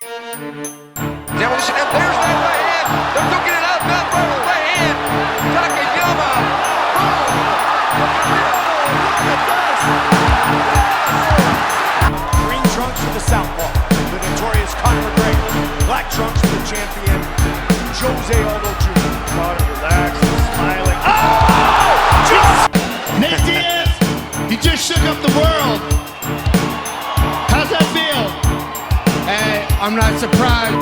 Demolition, and there's that right hand. They're duking it out, not by the right hand. Takayama. Green trunks for the southpaw, the notorious Conor McGregor. Black trunks for the champion, Jose Aldo Jr. Conor relaxed, smiling. Oh! Nate Diaz, you just shook up the world. How's that feel? Hey, I'm not surprised.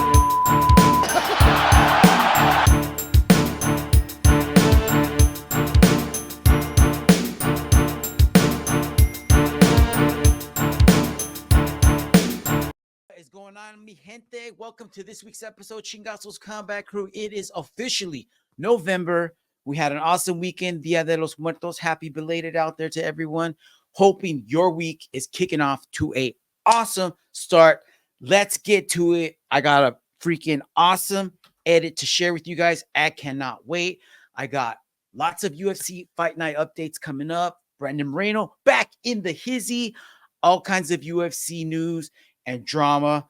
What is going on, mi gente? Welcome to this week's episode, Chingasos Combat Crew. It is officially November. We had an awesome weekend, Dia de los Muertos. Happy belated out there to everyone. Hoping your week is kicking off to a awesome start. Let's get to it. I got a freaking awesome edit to share with you guys. I cannot wait. I got lots of UFC Fight Night updates coming up. Brandon Moreno back in the hizzy. All kinds of UFC news and drama.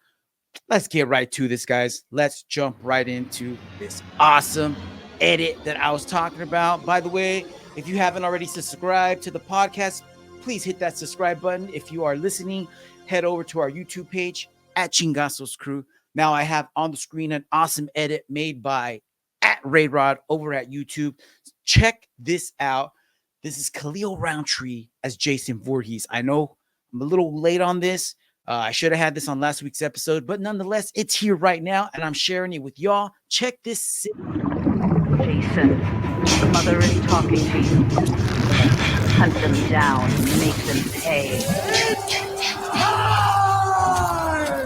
Let's get right to this, guys. Let's jump right into this awesome edit that I was talking about. By the way, if you haven't already subscribed to the podcast, please hit that subscribe button. If you are listening, head over to our YouTube page at Chingasos Crew. Now I have on the screen an awesome edit made by @RayRod over at YouTube. Check this out. This is Khalil Roundtree as Jason Voorhees. I know I'm a little late on this. I should have had this on last week's episode, but nonetheless, it's here right now, and I'm sharing it with y'all. Check this. Jason, Mother is talking to you. Hunt them down, make them pay.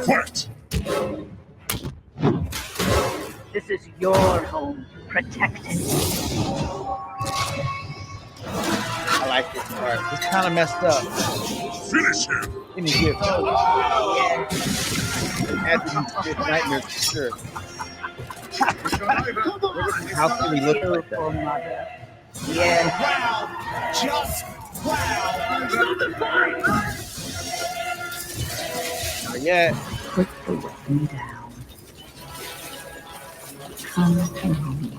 What? This is your home. Protect it. I like this part. It's kind of messed up. Finish him. Give me a gift. Anthony's good nightmares for sure. How can we look like that? Mother. Yes. Just Not yet. Put the weapon down. Come to me.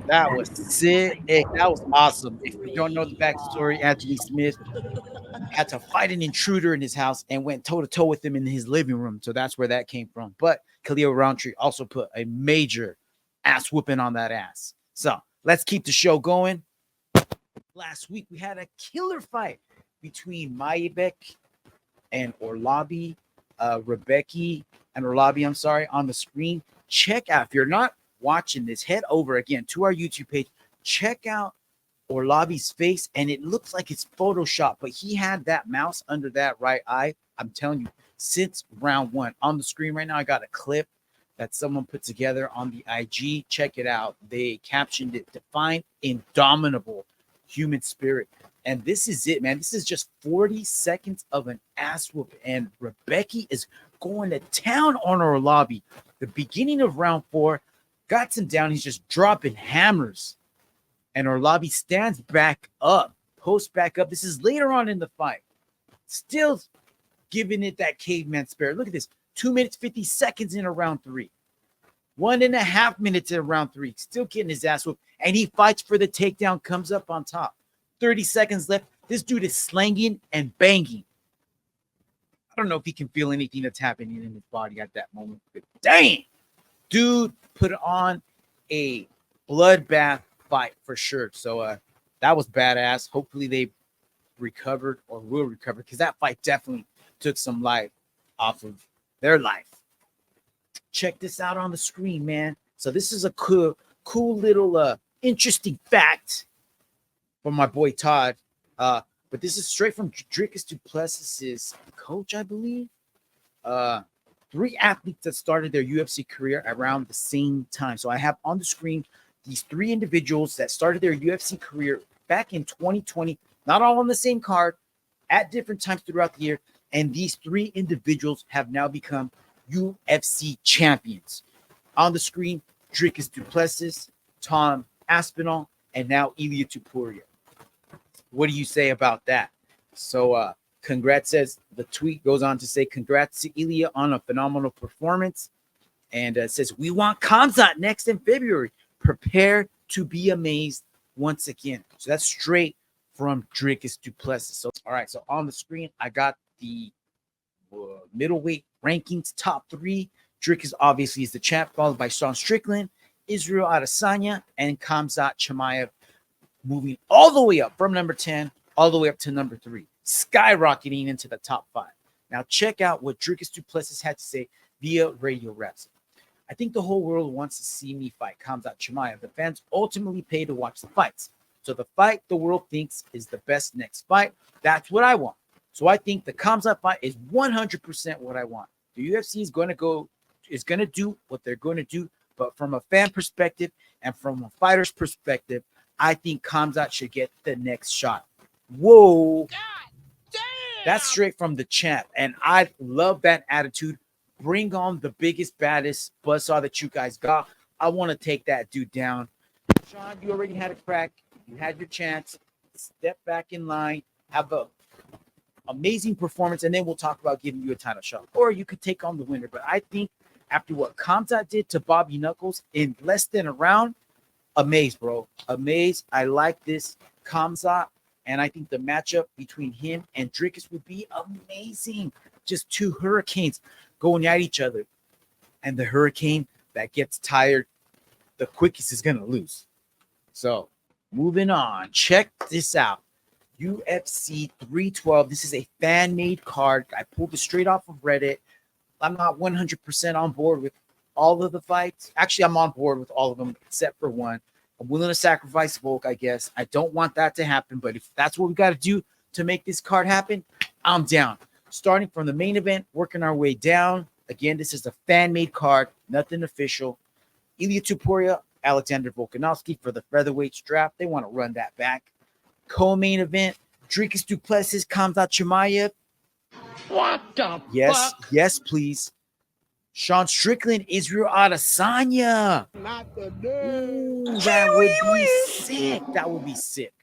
That was sick. That was awesome. If you don't know the backstory, Anthony Smith had to fight an intruder in his house and went toe-to-toe with him in his living room. So that's where that came from. But Khalil Roundtree also put a major ass whooping on that ass. So let's keep the show going. Last week, we had a killer fight between Mayebek and Orlabi, Rebecca and Orlabi, I'm sorry, on the screen. Check out, if you're not watching this, head over again to our YouTube page. Check out Orlabi's face, and it looks like it's Photoshop, but he had that mouse under that right eye. I'm telling you, since round one. On the screen right now, I got a clip that someone put together on the IG. Check it out. They captioned it, "Define Indomitable Human Spirit." And this is it, man. This is just 40 seconds of an ass whoop, and Rebecca is going to town on Orlabi. The beginning of round 4, got him down. He's just dropping hammers. And Orlabi stands back up, posts back up. This is later on in the fight. Still giving it that caveman spirit. Look at this. 2 minutes, 50 seconds in round 3. 1.5 minutes in round 3. Still getting his ass whooped. And he fights for the takedown, comes up on top. 30 seconds left. This dude is slanging and banging. I don't know if he can feel anything that's happening in his body at that moment. But dang! Dude put on a bloodbath fight for sure. So that was badass. Hopefully they recovered or will recover, because that fight definitely took some life off of their life. Check this out on the screen, man. So this is a cool little interesting fact from my boy Todd. But this is straight from Dricus Duplessis' coach, I believe. 3 athletes that started their UFC career around the same time. So I have on the screen these 3 individuals that started their UFC career back in 2020, not all on the same card, at different times throughout the year. And these 3 individuals have now become UFC champions. On the screen, Dricus Duplessis, Tom Aspinall, and now Ilia Topuria. What do you say about that? So Congrats, says the tweet goes on to say, congrats to Ilya on a phenomenal performance. And it says, we want Khamzat next in February. Prepare to be amazed once again. So that's straight from Dricus du Plessis. So, all right. So on the screen, I got the middleweight rankings, top 3. Dricus obviously is the champ, followed by Sean Strickland, Israel Adesanya, and Khamzat Chimaev, moving all the way up from number 10 all the way up to number 3, skyrocketing into the top 5. Now check out what Dricus du Plessis had to say via Radio Rhapsody. I think the whole world wants to see me fight Khamzat Chimaev. The fans ultimately pay to watch the fights. So the fight the world thinks is the best next fight, that's what I want. So I think the Khamzat fight is 100% what I want. The UFC is going to do what they're going to do, but from a fan perspective and from a fighter's perspective, I think Khamzat should get the next shot. Whoa. God damn. That's straight from the champ. And I love that attitude. Bring on the biggest, baddest buzzsaw that you guys got. I want to take that dude down. Sean, you already had a crack. You had your chance. Step back in line. Have a amazing performance, and then we'll talk about giving you a title shot. Or you could take on the winner. But I think after what Khamzat did to Bobby Knuckles in less than a round, amazed, bro. Amazed. I like this Khamzat, and I think the matchup between him and Dricus would be amazing. Just 2 hurricanes going at each other. And the hurricane that gets tired the quickest is going to lose. So, moving on. Check this out. UFC 312. This is a fan-made card. I pulled it straight off of Reddit. I'm not 100% on board with all of the fights. Actually, I'm on board with all of them except for one. I'm willing to sacrifice Volk, I guess. I don't want that to happen, but if that's what we got to do to make this card happen, I'm down. Starting from the main event, working our way down. Again, this is a fan-made card, nothing official. Ilia Topuria, Alexander Volkanovski for the featherweight draft. They want to run that back. Co-main event, Dricus du Plessis, Khamzat Chimaev. What the Yes, fuck? yes, please. Sean Strickland, Israel Adesanya. Not the Ooh, that would be sick. That would be sick.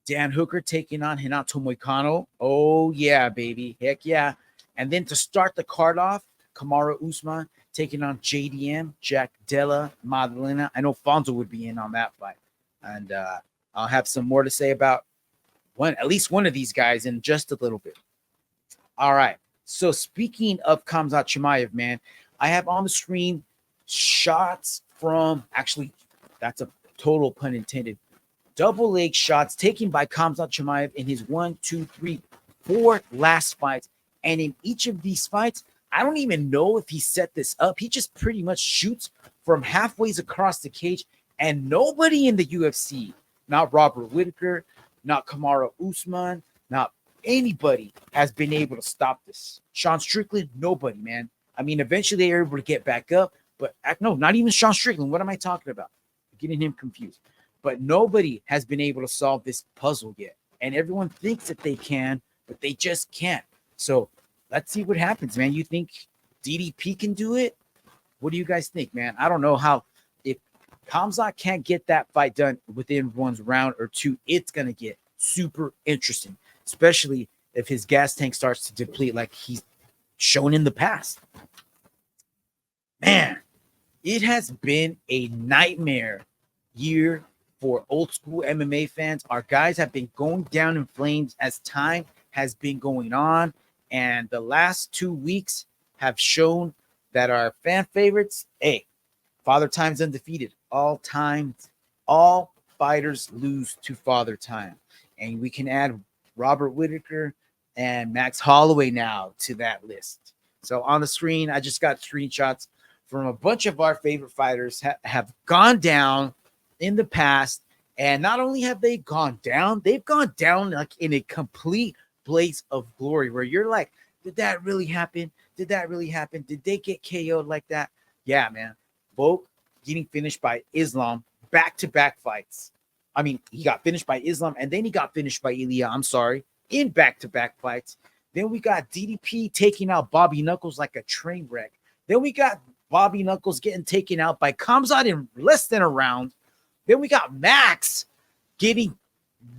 Dan Hooker taking on Renato Moicano. Oh, yeah, baby. Heck yeah. And then to start the card off, Kamaru Usman taking on JDM, Jack Della Maddalena. I know Fonzo would be in on that fight. And I'll have some more to say about at least one of these guys in just a little bit. All right. So speaking of Khamzat Chimaev, man, I have on the screen shots from, actually, that's a total pun intended, double leg shots taken by Khamzat Chimaev in his 1, 2, 3, 4 last fights. And in each of these fights, I don't even know if he set this up. He just pretty much shoots from halfway across the cage, and nobody in the UFC, not Robert Whittaker, not Kamaru Usman, not anybody has been able to stop this. Sean Strickland, nobody, man. I mean, eventually they were able to get back up, but no, not even Sean Strickland. What am I talking about? I'm getting him confused. But nobody has been able to solve this puzzle yet. And everyone thinks that they can, but they just can't. So let's see what happens, man. You think DDP can do it? What do you guys think, man? I don't know how. If Khamzat can't get that fight done within 1 round or 2, it's going to get super interesting, especially if his gas tank starts to deplete like he's shown in the past. Man, it has been a nightmare year for old school MMA fans. Our guys have been going down in flames as time has been going on, and the last 2 weeks have shown that our fan favorites, hey, Father Time's undefeated. All fighters lose to Father Time. And we can add Robert Whittaker and Max Holloway now to that list. So on the screen, I just got screenshots from a bunch of our favorite fighters have gone down in the past. And not only have they gone down, they've gone down like in a complete blaze of glory where you're like, did that really happen? Did that really happen? Did they get KO'd like that? Yeah, man. Volk getting finished by Islam, back-to-back fights. I mean, he got finished by Islam, and then he got finished by Ilya, in back-to-back fights. Then we got DDP taking out Bobby Knuckles like a train wreck. Then we got Bobby Knuckles getting taken out by Khamzat in less than a round. Then we got Max getting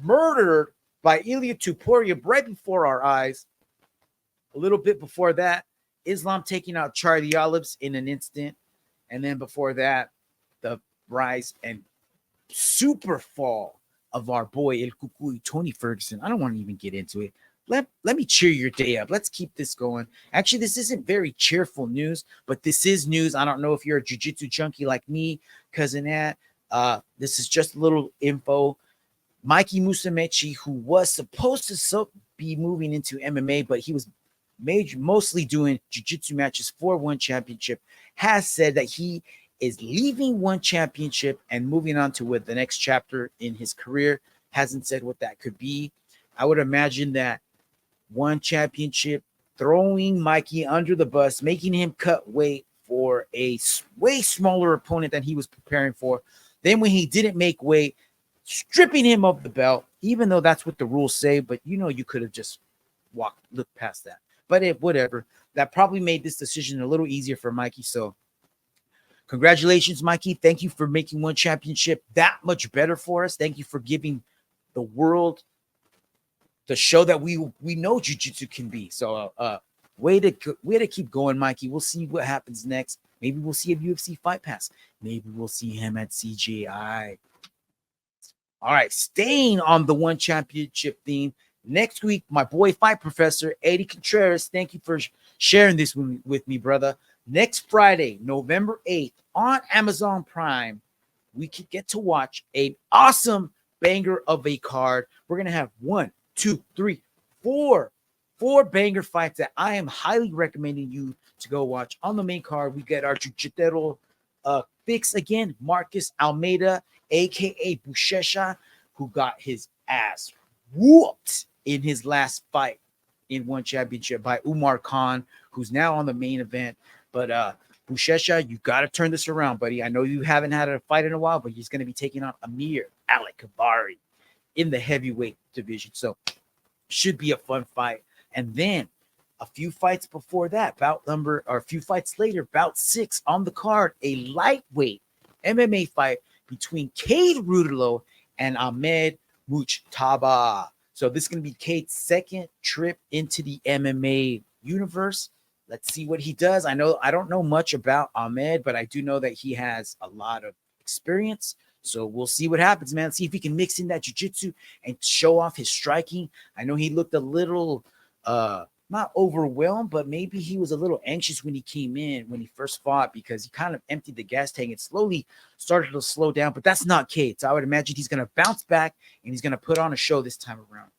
murdered by Ilia Tuporia right before our eyes. A little bit before that, Islam taking out Charlie Olives in an instant. And then before that, the rise and super fall of our boy El Cucuy, Tony Ferguson. I don't want to even get into it. Let me cheer your day up. Let's keep this going. Actually, this isn't very cheerful news, but this is news. I don't know if you're a jiu-jitsu junkie like me, cousin Nat. This is just a little info. Mikey Musumeci, who was supposed to be moving into MMA, but he was mostly doing jiu-jitsu matches for One Championship, has said that he is leaving One Championship and moving on to what the next chapter in his career. Hasn't said what that could be. I would imagine that One Championship throwing Mikey under the bus, making him cut weight for a way smaller opponent than he was preparing for. Then when he didn't make weight, stripping him of the belt, even though that's what the rules say, but you could have just looked past that. But whatever. That probably made this decision a little easier for Mikey. So congratulations, Mikey. Thank you for making One Championship that much better for us. Thank you for giving the world the show that we know jiu-jitsu can be. So way to keep going, Mikey. We'll see what happens next. Maybe we'll see a UFC Fight Pass. Maybe we'll see him at CGI. All right, staying on the One Championship theme. Next week, my boy Fight Professor Eddie Contreras, thank you for sharing this with me, brother. Next Friday, November 8th, on Amazon Prime, we could get to watch an awesome banger of a card. We're going to have 1, 2, 3, 4 banger fights that I am highly recommending you to go watch. On the main card, we get our jiu-jitsu fix again, Marcus Almeida, a.k.a. Buchecha, who got his ass whooped in his last fight in One Championship by Umar Khan, who's now on the main event. But Buchecha, you got to turn this around, buddy. I know you haven't had a fight in a while, but he's going to be taking on Amir Albazi in the heavyweight division. So should be a fun fight. And then a few fights before that, a few fights later, bout 6 on the card, a lightweight MMA fight between Cade Rudolo and Ahmed Mujtaba. So this is going to be Cade's second trip into the MMA universe. Let's see what he does. I don't know much about Ahmed, but I do know that he has a lot of experience. So we'll see what happens, man. See if he can mix in that jiu-jitsu and show off his striking. I know he looked a little not overwhelmed, but maybe he was a little anxious when he came in, when he first fought, because he kind of emptied the gas tank and slowly started to slow down. But that's not Cade. So I would imagine he's going to bounce back and he's going to put on a show this time around.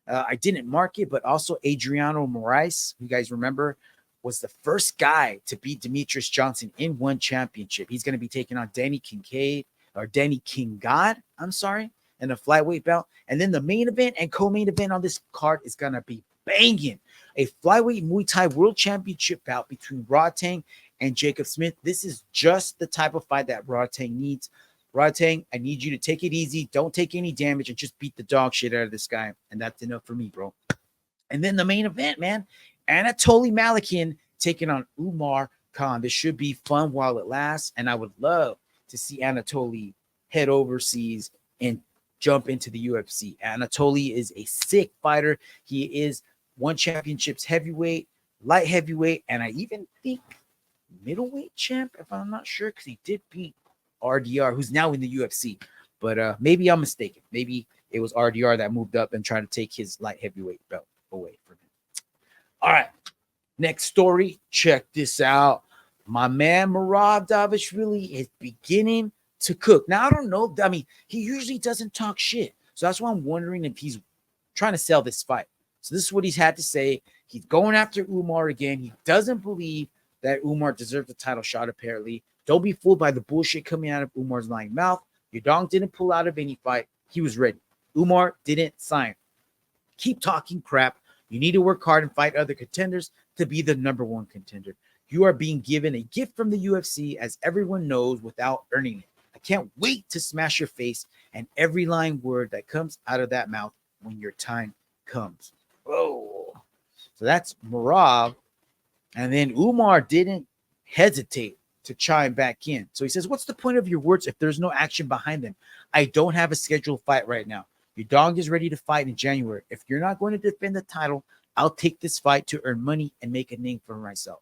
I didn't mark it, but also Adriano Moraes, you guys remember, was the first guy to beat Demetrius Johnson in One Championship. He's going to be taking on Danny Kingad, in a flyweight bout. And then the main event and co-main event on this card is going to be banging. A flyweight Muay Thai World Championship bout between Rodtang and Jacob Smith. This is just the type of fight that Rodtang needs. Rodtang, I need you to take it easy. Don't take any damage and just beat the dog shit out of this guy. And that's enough for me, bro. And then the main event, man. Anatoly Malikian taking on Umar Khan. This should be fun while it lasts. And I would love to see Anatoly head overseas and jump into the UFC. Anatoly is a sick fighter. He is One Championship's heavyweight, light heavyweight, and I even think middleweight champ, if I'm not sure, because he did beat RDR, who's now in the UFC. But maybe I'm mistaken. Maybe it was RDR that moved up and tried to take his light heavyweight belt away from him. All right. Next story. Check this out. My man Merab Dvalishvili is beginning to cook. Now, I don't know. I mean, he usually doesn't talk shit. So that's why I'm wondering if he's trying to sell this fight. So this is what he's had to say. He's going after Umar again. He doesn't believe that Umar deserved the title shot, apparently. Don't be fooled by the bullshit coming out of Umar's lying mouth. Yadong didn't pull out of any fight. He was ready. Umar didn't sign. Keep talking crap. You need to work hard and fight other contenders to be the number one contender. You are being given a gift from the UFC, as everyone knows, without earning it. I can't wait to smash your face and every lying word that comes out of that mouth when your time comes. Whoa. So that's Merab. And then Umar didn't hesitate to chime back in. So he says, what's the point of your words if there's no action behind them? I don't have a scheduled fight right now. Your dog is ready to fight in January. If you're not going to defend the title, I'll take this fight to earn money and make a name for myself.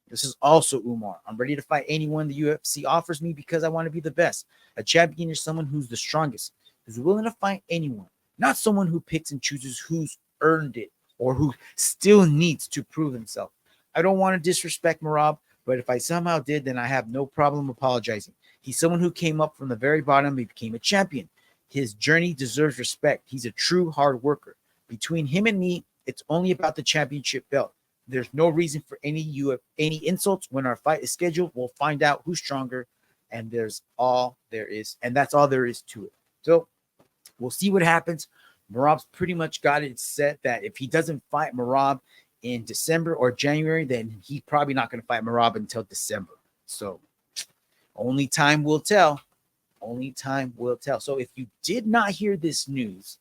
This is also Umar. I'm ready to fight anyone the UFC offers me because I want to be the best. A champion is someone who's the strongest, who's willing to fight anyone, not someone who picks and chooses who's earned it or who still needs to prove himself. I don't want to disrespect Merab, but if I somehow did, then I have no problem apologizing. He's someone who came up from the very bottom and became a champion. His journey deserves respect. He's a true hard worker. Between him and me, it's only about the championship belt. There's no reason for any insults. When our fight is scheduled, we'll find out who's stronger, and that's all there is to it. So we'll see what happens. Merab's pretty much got it set that if he doesn't fight Merab in December or January, then he's probably not going to fight Merab until December. So only time will tell. Only time will tell. So if you did not hear this news,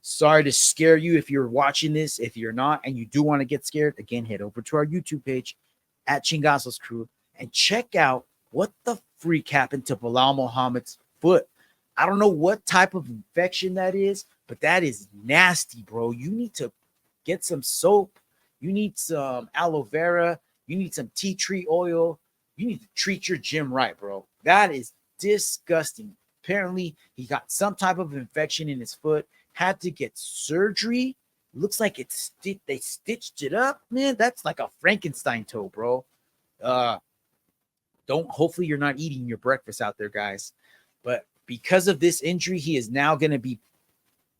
sorry to scare you if you're watching this. If you're not and you do want to get scared, again, head over to our YouTube page at Chingasos Crew and check out what the freak happened to Belal Muhammad's foot. I don't know what type of infection that is, but that is nasty, bro. You need to get some soap. You need some aloe vera. You need some tea tree oil. You need to treat your gym right, bro. That is disgusting. Apparently, he got some type of infection in his foot, had to get surgery. Looks like they stitched it up, man. That's like a Frankenstein toe, bro. Hopefully you're not eating your breakfast out there, guys. But because of this injury, he is now going to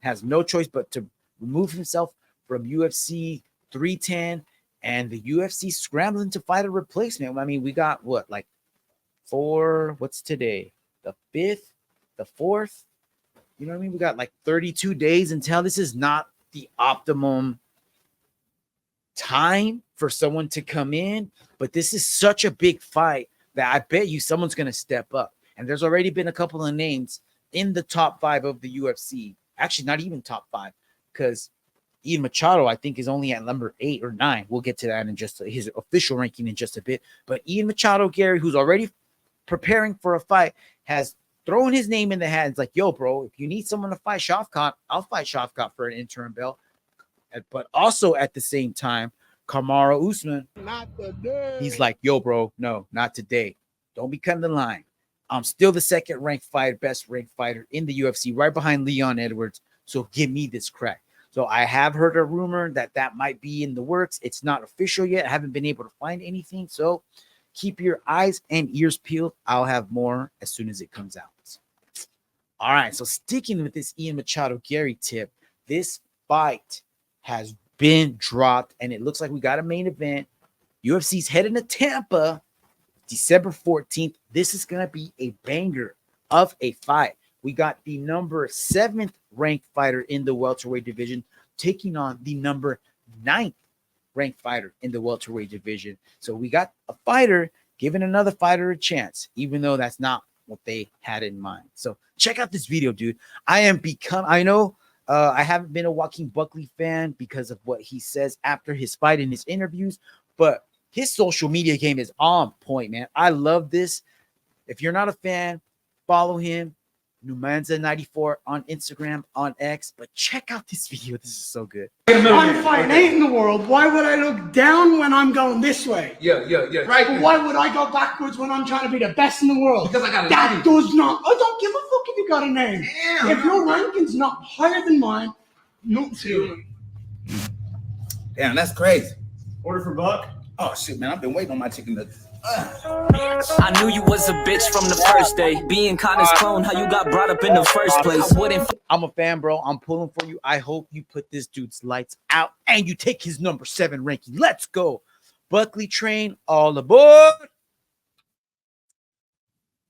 has no choice but to remove himself from UFC 310, and the UFC scrambling to fight a replacement. I mean, we got what's today? The 5th, the 4th. You know what I mean? We got 32 days until. This is not the optimum time for someone to come in, but this is such a big fight that I bet you someone's going to step up. And there's already been a couple of names in the top 5 of the UFC. Actually, not even top 5, because Ian Machado, I think, is only at number 8 or 9. We'll get to that in just his official ranking in just a bit. But Ian Machado, Gary, who's already preparing for a fight, has thrown his name in the hat. It's like, yo, bro, if you need someone to fight Shavkat, I'll fight Shavkat for an interim belt. But also at the same time, Kamaru Usman, he's like, yo, bro, no, not today. Don't be cutting the line. I'm still the second-ranked fighter, best-ranked fighter in the UFC, right behind Leon Edwards. So give me this crack. So I have heard a rumor that might be in the works. It's not official yet. I haven't been able to find anything. So keep your eyes and ears peeled. I'll have more as soon as it comes out. All right. So sticking with this Ian Machado Gary tip, this fight has been dropped, and it looks like we got a main event. UFC's heading to Tampa December 14th. This is going to be a banger of a fight. We got the number 7th ranked fighter in the welterweight division taking on the number 9th ranked fighter in the welterweight division. So we got a fighter giving another fighter a chance, even though that's not what they had in mind. So check out this video, dude. I know I haven't been a Joaquin Buckley fan because of what he says after his fight in his interviews, but his social media game is on point, man. I love this. If you're not a fan, follow him. Numanza94 on Instagram, on X, but check out this video. This is so good. I'm fighting 8 in the world. Why would I look down when I'm going this way? Yeah. Right. But why would I go backwards when I'm trying to be the best in the world? Because I got a that name. does not. I don't give a fuck if you got a name. Damn. If your ranking's not higher than mine, not to. Damn, that's crazy. Order for Buck. Oh shit, man, I've been waiting on my chicken nuggets. I knew you was a bitch from the first day. Being Connor's clone, how you got brought up in the first place. I'm a fan, bro. I'm pulling for you. I hope you put this dude's lights out and you take his number 7 ranking. Let's go. Buckley train, all aboard.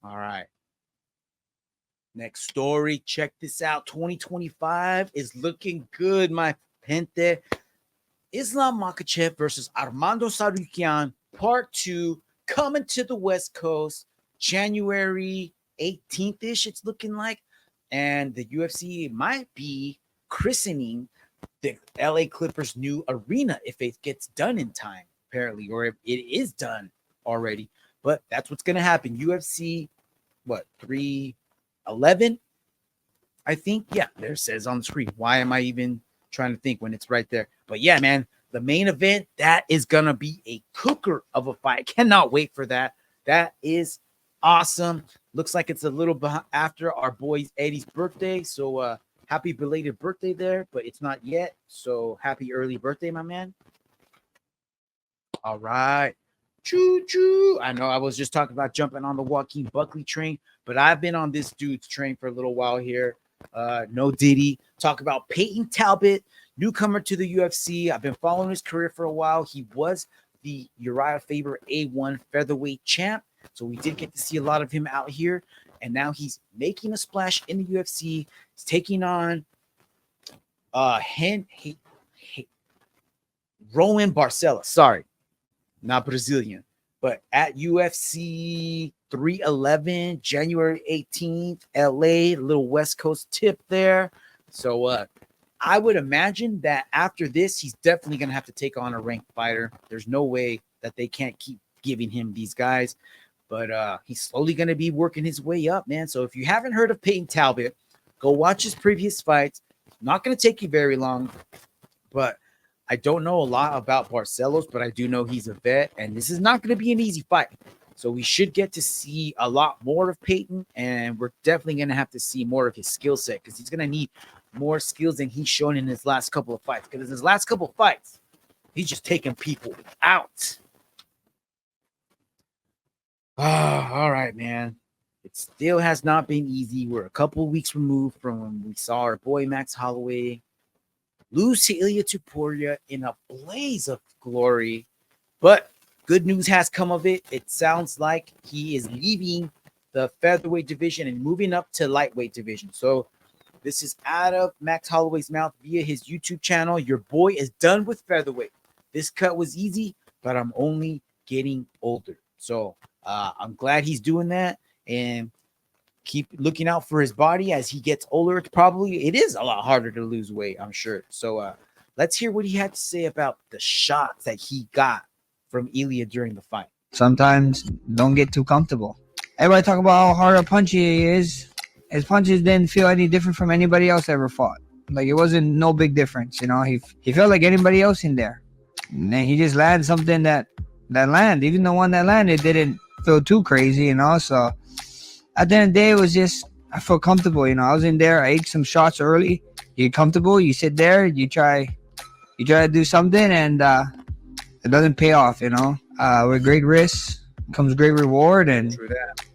All right. Next story. Check this out. 2025 is looking good, my gente. Islam Makhachev versus Armando Sarukian, part 2. Coming to the West Coast, January 18th-ish, it's looking like. And the UFC might be christening the LA Clippers' new arena if it gets done in time, apparently, or if it is done already. But that's what's going to happen. UFC, 311? I think, yeah, there it says on the screen. Why am I even trying to think when it's right there? But yeah, man, the main event, that is going to be a cooker of a fight. I cannot wait for that. That is awesome. Looks like it's a little after our boy Eddie's birthday. So happy belated birthday there, but it's not yet. So happy early birthday, my man. All right. Choo choo. I know I was just talking about jumping on the Joaquin Buckley train, but I've been on this dude's train for a little while here. No Diddy. Talk about Peyton Talbot, newcomer to the UFC. I've been following his career for a while. He was the Uriah Faber A1 featherweight champ, so we did get to see a lot of him out here, and now he's making a splash in the UFC. He's taking on Rowan Barcella. Sorry, not Brazilian, but at UFC 311, January 18th, LA, little West Coast tip there. So I would imagine that after this, he's definitely going to have to take on a ranked fighter. There's no way that they can't keep giving him these guys, but he's slowly going to be working his way up, man. So if you haven't heard of Peyton Talbot, go watch his previous fights. Not going to take you very long, but I don't know a lot about Barcelos, but I do know he's a vet, and this is not going to be an easy fight. So we should get to see a lot more of Peyton, and we're definitely going to have to see more of his skill set because he's going to need more skills than he's shown in his last couple of fights. Because in his last couple of fights, he's just taking people out. All right, man. It still has not been easy. We're a couple weeks removed from when we saw our boy Max Holloway lose to Ilia Topuria in a blaze of glory. But good news has come of it. It sounds like he is leaving the featherweight division and moving up to lightweight division. So this is out of Max Holloway's mouth via his YouTube channel. Your boy is done with featherweight. This cut was easy, but I'm only getting older. So I'm glad he's doing that, and keep looking out for his body as he gets older. It is a lot harder to lose weight, I'm sure. So let's hear what he had to say about the shots that he got from Ilia during the fight. Sometimes don't get too comfortable. Everybody talk about how hard a puncher he is. His punches didn't feel any different from anybody else ever fought. Like, it wasn't no big difference, you know. He felt like anybody else in there. And then he just landed something that landed. Even the one that landed didn't feel too crazy, you know. So at the end of the day, it was just, I felt comfortable, you know. I was in there, I ate some shots early. You get comfortable, you sit there, you try to do something, and it doesn't pay off, you know. With great risks comes great reward, and True that.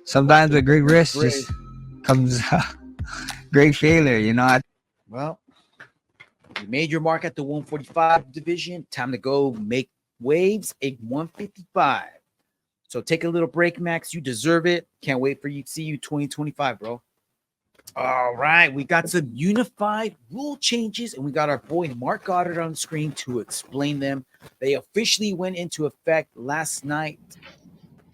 sometimes with great risks just comes great failure, you know. Well, you made your mark at the 145 division. Time to go make waves at 155. So take a little break, Max. You deserve it. Can't wait for you to see you 2025, bro. All right, we got some unified rule changes, and we got our boy Marc Goddard on the screen to explain them. They officially went into effect last night.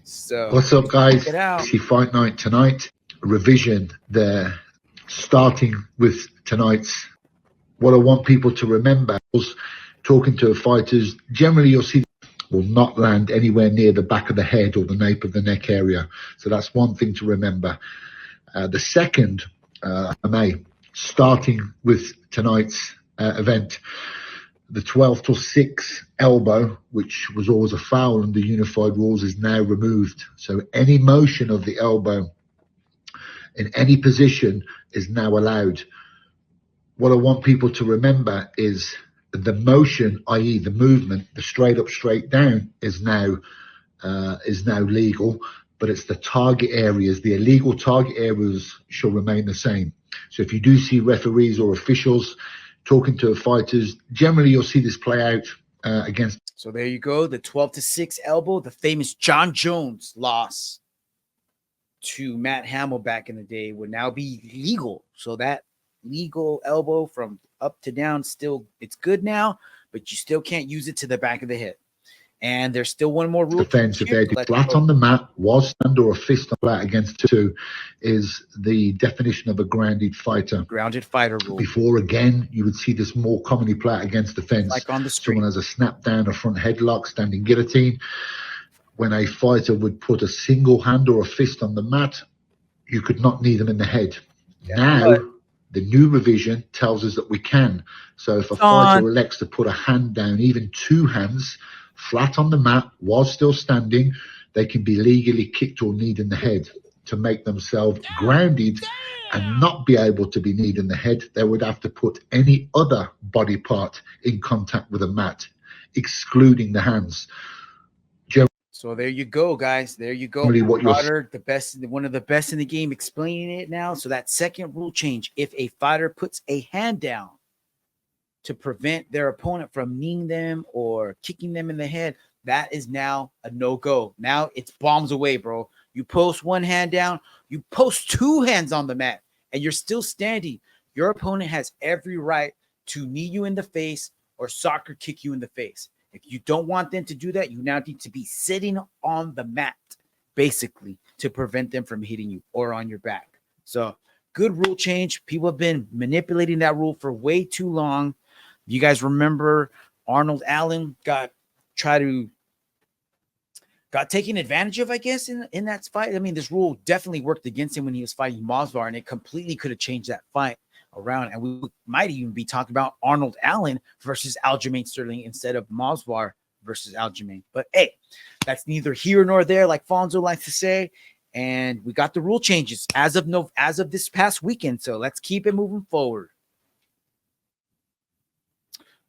So what's up, guys? check it out. See Fight Night tonight. Revision there, starting with tonight's. What I want people to remember was talking to fighters. Generally, you'll see will not land anywhere near the back of the head or the nape of the neck area. So that's one thing to remember. The second, starting with tonight's event, the 12-6 elbow, which was always a foul under unified rules, is now removed. So any motion of the elbow in any position is now allowed. What I want people to remember is the motion, i.e. the movement, the straight up, straight down is now legal, but it's the target areas, the illegal target areas shall remain the same. So if you do see referees or officials talking to fighters, generally you'll see this play out against. So there you go, the 12-6 elbow, the famous John Jones loss to Matt Hamill back in the day would now be legal. So that legal elbow from up to down, still it's good now, but you still can't use it to the back of the head. And there's still one more rule. Defense, if they're flat on the mat, was stand or a fist on flat against two, is the definition of a grounded fighter. Grounded fighter rule. Before, again, you would see this more commonly play out against the fence. Like on the screen. Someone has a snap down, a front headlock, standing guillotine. When a fighter would put a single hand or a fist on the mat, you could not knee them in the head. Now, the new revision tells us that we can. So if a fighter elects to put a hand down, even two hands, flat on the mat while still standing, they can be legally kicked or kneed in the head. To make themselves grounded and not be able to be kneed in the head, they would have to put any other body part in contact with a mat, excluding the hands. So there you go, guys. There you go. What you're Goddard, the best, one of the best in the game, explaining it now. So that second rule change: if a fighter puts a hand down to prevent their opponent from kneeing them or kicking them in the head, that is now a no-go. Now it's bombs away, bro. You post one hand down, you post two hands on the mat, and you're still standing. Your opponent has every right to knee you in the face or soccer kick you in the face. If you don't want them to do that, you now need to be sitting on the mat, basically, to prevent them from hitting you or on your back. So good rule change. People have been manipulating that rule for way too long. You guys remember Arnold Allen got taken advantage of, I guess, in that fight. I mean, this rule definitely worked against him when he was fighting Masvidal, and it completely could have changed that fight around. And we might even be talking about Arnold Allen versus Aljamain Sterling instead of Masvidal versus Aljamain. But hey, that's neither here nor there, like Fonzo likes to say. And we got the rule changes as of this past weekend. So let's keep it moving forward.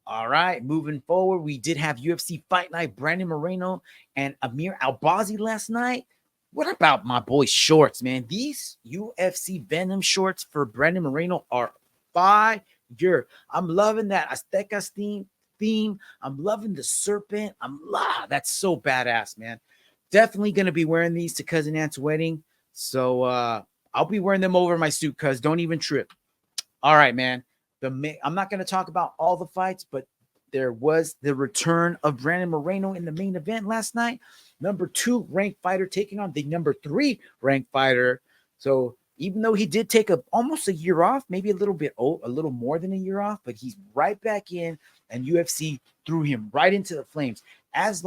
All right, moving forward, we did have UFC Fight Night, Brandon Moreno and Amir Albazi last night. What about my boy shorts, man? These UFC Venom shorts for Brandon Moreno are fire. I'm loving that Aztecas theme. I'm loving the serpent. That's so badass, man. Definitely going to be wearing these to Cousin Ant's wedding. So I'll be wearing them over my suit, cuz don't even trip. All right, man. I'm not going to talk about all the fights, but there was the return of Brandon Moreno in the main event last night. Number 2 ranked fighter taking on the number 3 ranked fighter. So even though he did take almost a year off, maybe a little more than a year off, but he's right back in, and UFC threw him right into the flames. As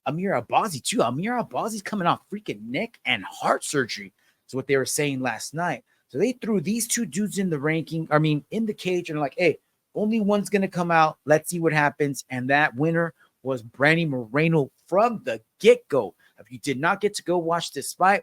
Amir Albazi too. Amir Albazi's coming off freaking neck and heart surgery. Is what they were saying last night. So they threw these two dudes in the cage, and like, hey, only one's going to come out. Let's see what happens. And that winner was Brandon Moreno from the get-go. If you did not get to go watch this fight,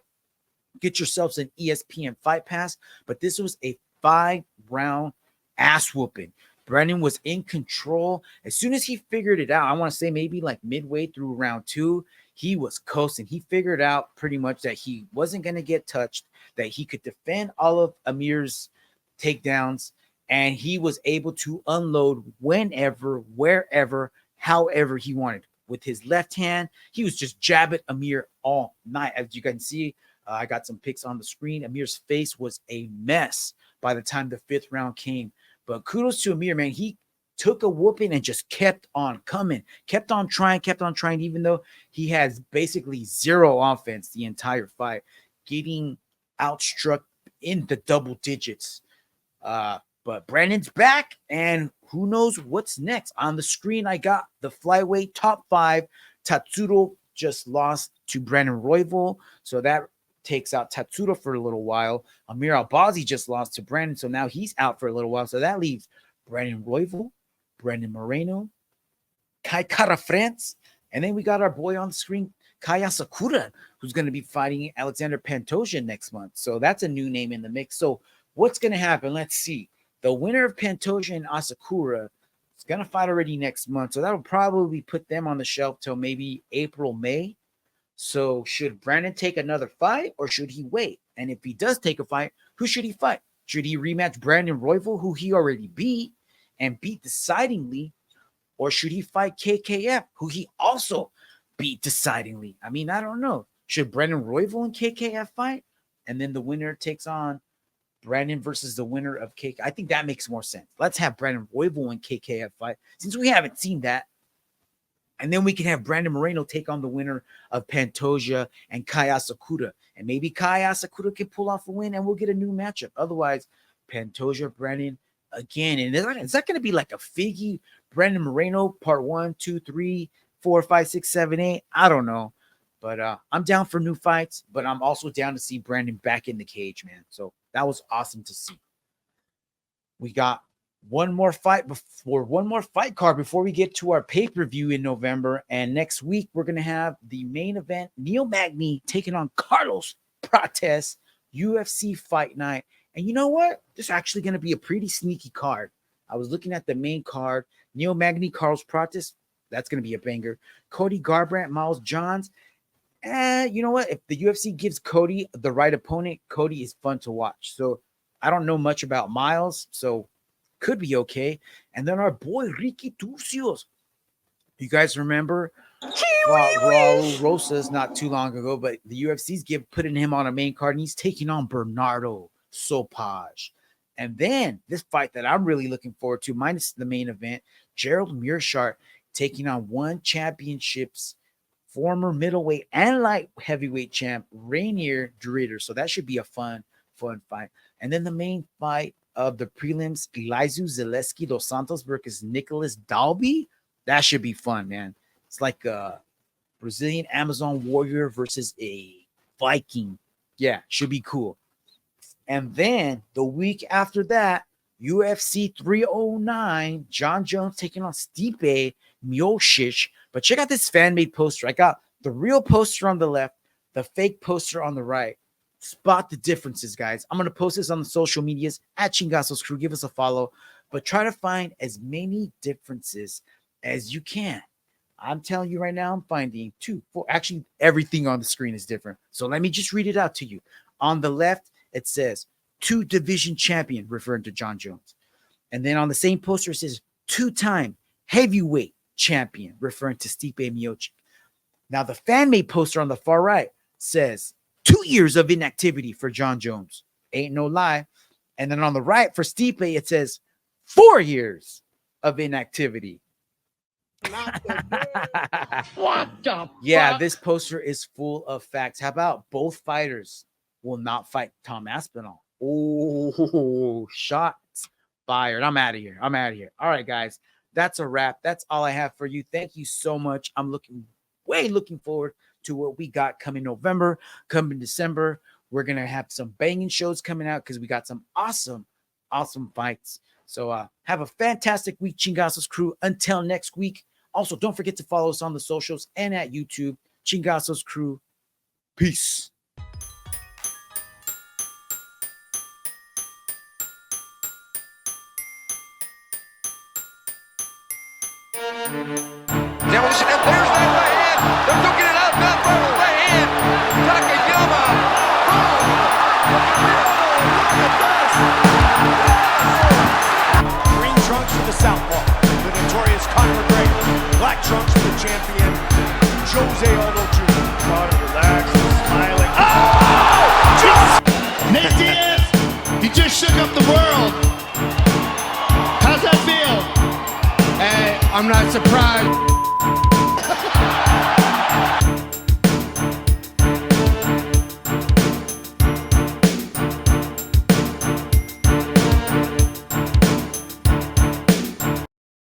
get yourselves an ESPN Fight Pass. But this was a 5-round ass whooping. Brandon was in control. As soon as he figured it out, I want to say maybe like midway through round 2, he was coasting. He figured out pretty much that he wasn't going to get touched, that he could defend all of Amir's takedowns, and he was able to unload whenever, wherever, however he wanted. With his left hand, he was just jabbing Amir all night. As you can see, I got some pics on the screen. Amir's face was a mess by the time the 5th round came. But kudos to Amir, man. He took a whooping and just kept on coming, kept on trying, even though he has basically zero offense the entire fight, getting outstruck in the double digits. But Brandon's back, and who knows what's next. On the screen, I got the flyweight top 5. Tatsuro just lost to Brandon Royval, so that takes out Tatsuro for a little while. Amir Albazi just lost to Brandon, so now he's out for a little while. So that leaves Brandon Royval, Brandon Moreno, Kai Kara France, and then we got our boy on the screen, Kaya Sakura, who's going to be fighting Alexander Pantoja next month. So that's a new name in the mix. So what's going to happen? Let's see. The winner of Pantoja and Asakura is going to fight already next month. So that'll probably put them on the shelf till maybe April, May. So should Brandon take another fight, or should he wait? And if he does take a fight, who should he fight? Should he rematch Brandon Royval, who he already beat and beat decidingly? Or should he fight KKF, who he also beat decidingly? I mean, I don't know. Should Brandon Royval and KKF fight? And then the winner takes on Brandon versus the winner of KKF. I think that makes more sense. Let's have Brandon Royval and KKF fight, since we haven't seen that. And then we can have Brandon Moreno take on the winner of Pantoja and Kai Asakura. And maybe Kai Asakura can pull off a win and we'll get a new matchup. Otherwise, Pantoja, Brandon again. And is that going to be like a Figgy Brandon Moreno part 1, 2, 3, 4, 5, 6, 7, 8? I don't know. But I'm down for new fights. But I'm also down to see Brandon back in the cage, man. So That was awesome to see. We got one more fight card before we get to our pay-per-view in November. And next week, we're going to have the main event, Neil Magny taking on Carlos Prates, UFC Fight Night. And you know what? This is actually going to be a pretty sneaky card. I was looking at the main card. Neil Magny, Carlos Prates, that's going to be a banger. Cody Garbrandt, Miles Johns. And you know what? If the UFC gives Cody the right opponent, Cody is fun to watch. So I don't know much about Miles, so could be okay. And then our boy Ricky Turcios. You guys remember Raul Rosas not too long ago, but the UFC's putting him on a main card, and he's taking on Bernardo Sopaj. And then this fight that I'm really looking forward to, minus the main event, Gerald Meerschaert taking on one championship's former middleweight and light heavyweight champ, Rainier Dritter. So that should be a fun fight. And then the main fight of the prelims, Elizeu Zaleski dos Santos versus Nicholas Dalby. That should be fun, man. It's like a Brazilian Amazon warrior versus a Viking. Yeah, should be cool. And then the week after that, UFC 309, John Jones taking on Stipe Miocic. But check out this fan-made poster. I got the real poster on the left, the fake poster on the right. Spot the differences, guys. I'm going to post this on the social medias at Chingasos Crew. Give us a follow, but try to find as many differences as you can. I'm telling you right now, I'm finding 2, 4. Actually, everything on the screen is different. So let me just read it out to you. On the left, it says 2 division champion, referring to John Jones. And then on the same poster, it says 2-time heavyweight champion, referring to Stipe Miocic. Now, the fan-made poster on the far right says 2 years of inactivity for John Jones. Ain't no lie. And then on the right for Stipe, it says 4 years of inactivity. What the Yeah, fuck? this poster is full of facts. How about both fighters will not fight Tom Aspinall? Oh, shots fired. I'm out of here. All right, guys. That's a wrap. That's all I have for you. Thank you so much. I'm looking forward to what we got coming November, coming December. We're going to have some banging shows coming out because we got some awesome fights. So have a fantastic week, Chingasos Crew. Until next week. Also, don't forget to follow us on the socials and at YouTube, Chingasos Crew. Peace. Demolition, and there's that right hand. They're duking it out. Mount Barber right hand. Takayama. Green trunks for the southpaw, the notorious Conor McGregor. Black trunks for the champion, Jose Aldo Jr. Conor relaxed, smiling. Oh! Nate Diaz, he just shook up the world. How's that feel? Hey, I'm not surprised.